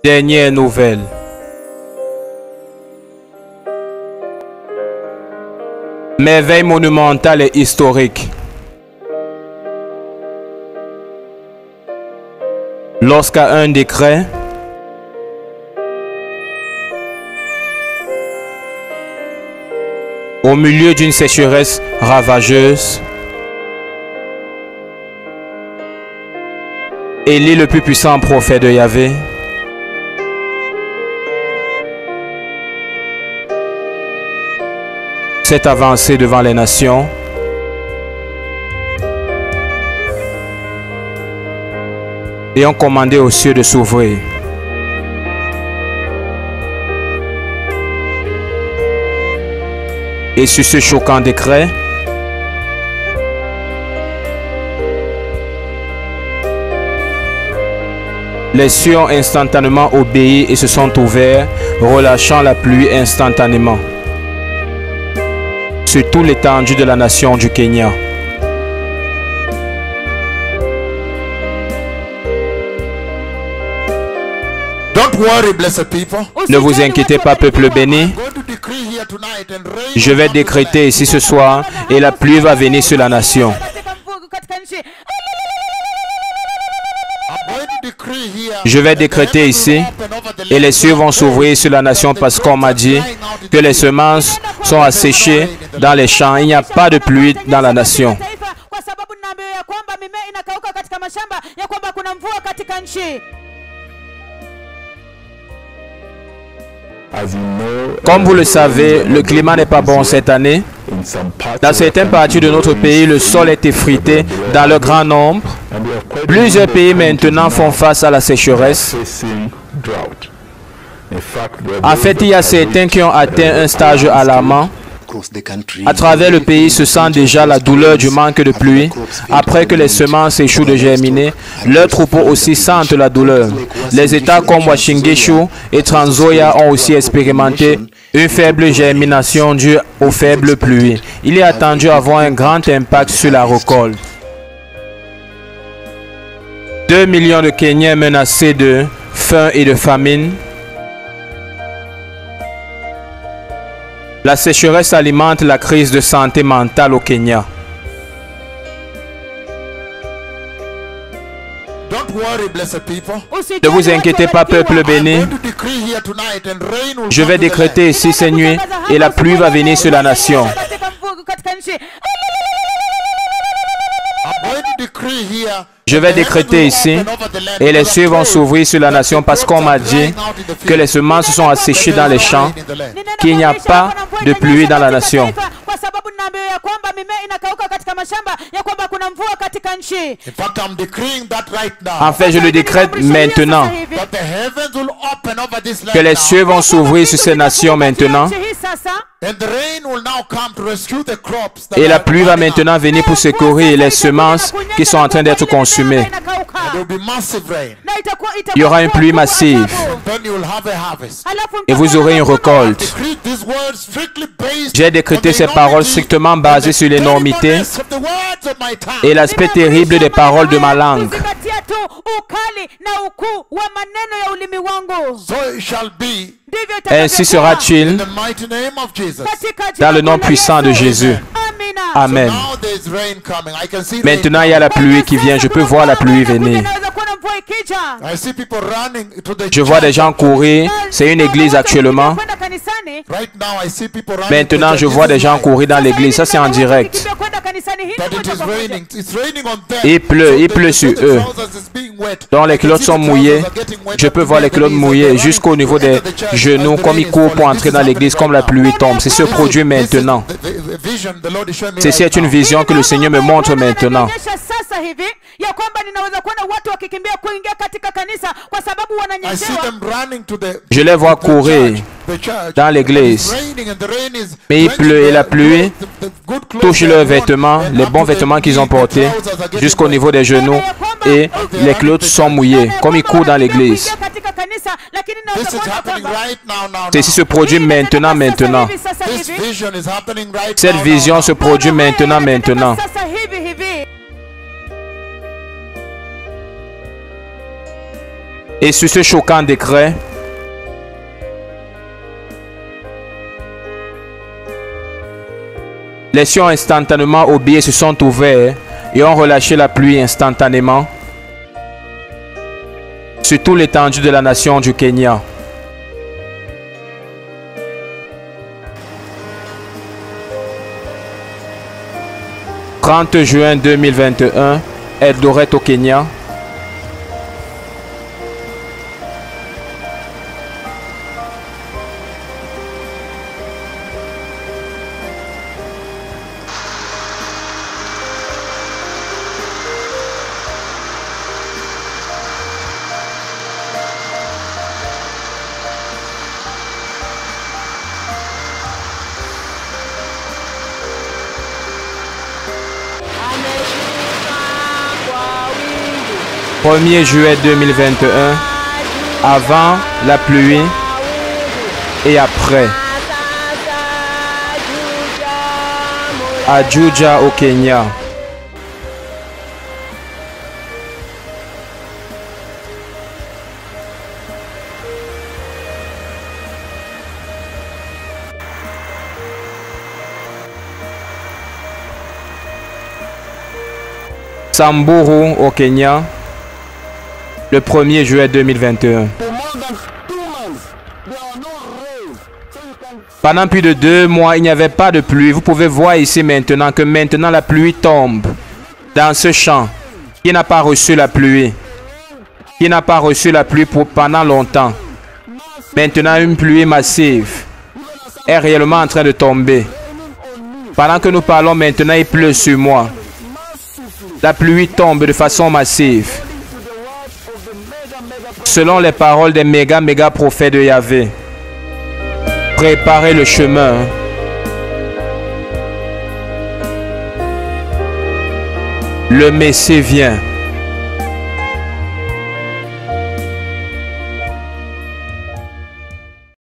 Dernière nouvelle. Merveille monumentale et historique. Lorsqu'à un décret, au milieu d'une sécheresse ravageuse, Élie, le plus puissant prophète de Yahvé, s'est avancé devant les nations et ont commandé aux cieux de s'ouvrir. Et sur ce choquant décret, les cieux ont instantanément obéi et se sont ouverts, relâchant la pluie instantanément sur toute l'étendue de la nation du Kenya. Ne vous inquiétez pas, peuple béni. Je vais décréter ici ce soir et la pluie va venir sur la nation. Je vais décréter ici et les cieux vont s'ouvrir sur la nation parce qu'on m'a dit que les semences sont asséchées dans les champs. Il n'y a pas de pluie dans la nation. Comme vous le savez, le climat n'est pas bon cette année. Dans certaines parties de notre pays, le sol est effrité dans le grand nombre. Plusieurs pays maintenant font face à la sécheresse. En fait, il y a certains qui ont atteint un stage alarmant. À travers le pays se sent déjà la douleur du manque de pluie. Après que les semences échouent de germiner, leurs troupeaux aussi sentent la douleur. Les États comme Washingishu et Trans Nzoia ont aussi expérimenté une faible germination due aux faibles pluies. Il est attendu avoir un grand impact sur la récolte. 2 millions de Kenyans menacés de faim et de famine. La sécheresse alimente la crise de santé mentale au Kenya. Ne vous inquiétez pas, peuple béni. Je vais décréter ici cette nuit et la pluie va venir sur la nation. Je vais décréter ici et les cieux vont s'ouvrir sur la nation parce qu'on m'a dit que les semences sont asséchées dans les champs, qu'il n'y a pas de pluie dans la nation. En fait, je le décrète maintenant que les cieux vont s'ouvrir sur ces nations maintenant. Et la pluie va maintenant venir pour secourir les semences qui sont en train d'être consumées. Il y aura une pluie massive et vous aurez une récolte. J'ai décrété ces paroles strictement basées sur l'énormité et l'aspect terrible des paroles de ma langue. Ainsi sera-t-il dans le nom puissant de Jésus. Amen. Maintenant, il y a la pluie qui vient. Je peux voir la pluie venir. Je vois des gens courir. C'est une église actuellement. Maintenant, je vois des gens courir dans l'église. Ça, c'est en direct. Il pleut sur eux. Donc, les culottes sont mouillées. Je peux voir les culottes mouillées jusqu'au niveau des genoux, comme ils courent pour entrer dans l'église, comme la pluie tombe. C'est ce produit maintenant. Ceci est une vision que le Seigneur me montre maintenant. Je les vois courir dans l'église. Mais il pleut et la pluie touche leurs vêtements, les bons vêtements qu'ils ont portés, jusqu'au niveau des genoux. Et les culottes sont mouillées, comme ils courent dans l'église. Ceci se produit maintenant. Cette vision se produit maintenant. Et sur ce choquant décret, les cieux ont instantanément obéi, se sont ouverts et ont relâché la pluie instantanément sur toute l'étendue de la nation du Kenya. « 30 juin 2021, Eldoret au Kenya. « 1er juillet 2021, avant la pluie et après. À Juja au Kenya. Samburu au Kenya. Le 1er juillet 2021. Pendant plus de 2 mois, il n'y avait pas de pluie. Vous pouvez voir ici maintenant que maintenant la pluie tombe dans ce champ. Qui n'a pas reçu la pluie? Qui n'a pas reçu la pluie pendant longtemps? Maintenant, une pluie massive est réellement en train de tomber. Pendant que nous parlons maintenant, il pleut sur moi. La pluie tombe de façon massive. Selon les paroles des méga prophètes de Yahvé. Préparez le chemin. Le Messie vient.